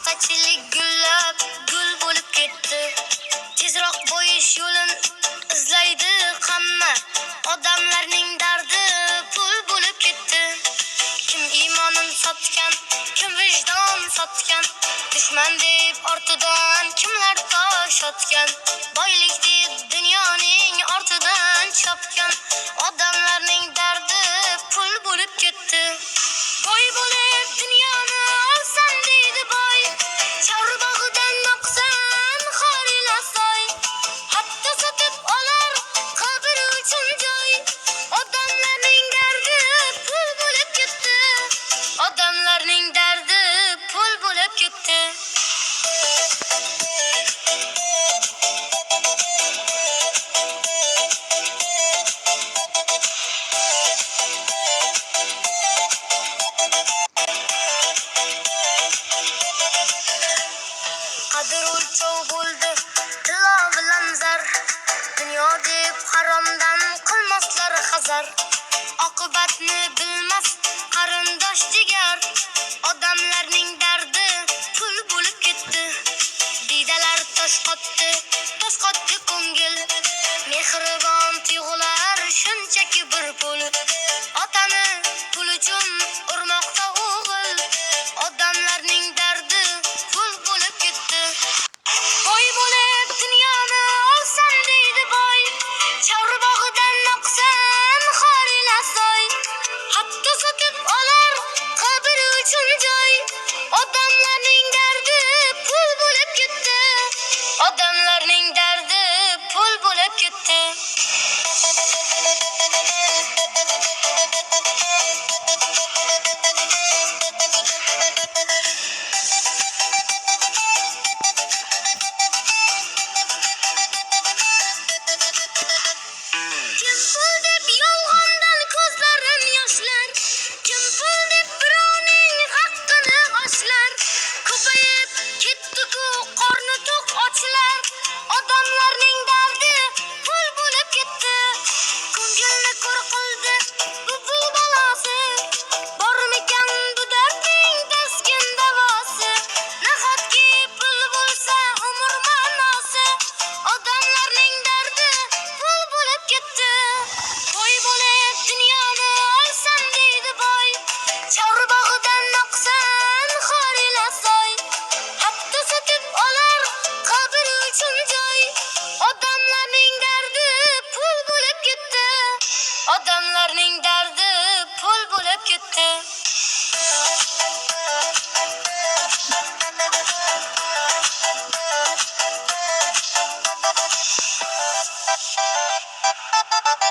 Paxtachilik gullab gul bo'lib ketdi. Tezroq boyish yo'lin izlaydi hamma. Odamlarning dardi pul bo'lib ketdi. Kim iymonin sotgan, kim vijdon sotgan, dushman deb ortidan kimlar tosh otgan, boylik deb dunyoning ortidan chopgan, odamlarning dardi pul bo'lib ketdi. Boy bo'lib dunyoni olsam deydi boy, chorbog'idan oqsan xorilasoy, hatto sotib olar qabr uchun joy, odamlarning dardi pul bo'lib ketdi. Odamlarning dardi pul bo'lib ketdi. Qadr o'lchov bo'ldi tilo bilan zar, dunyo deb haromdan qilmaslar hazar, oqibatni bilmas qarindosh jigar, odamlarning dardi pul bo'lib ketdi. Didalar tosh qotdi ko'ngil, mehribon tuyg'ular shunchaki bir pul, otani pul uchun urmoqda o'g'il, odamlarning dardi pul bo'lib ketdi. Boy bo'lib dunyoni olsam deydi boy, chorbog'idan oqsan xorilasoy, hatto sotib olar qabr uchun joy, odamlarning dardi pul bo'lib ketdi. Odamlarning dardi pul bo'lib ketdi. Kim pul deb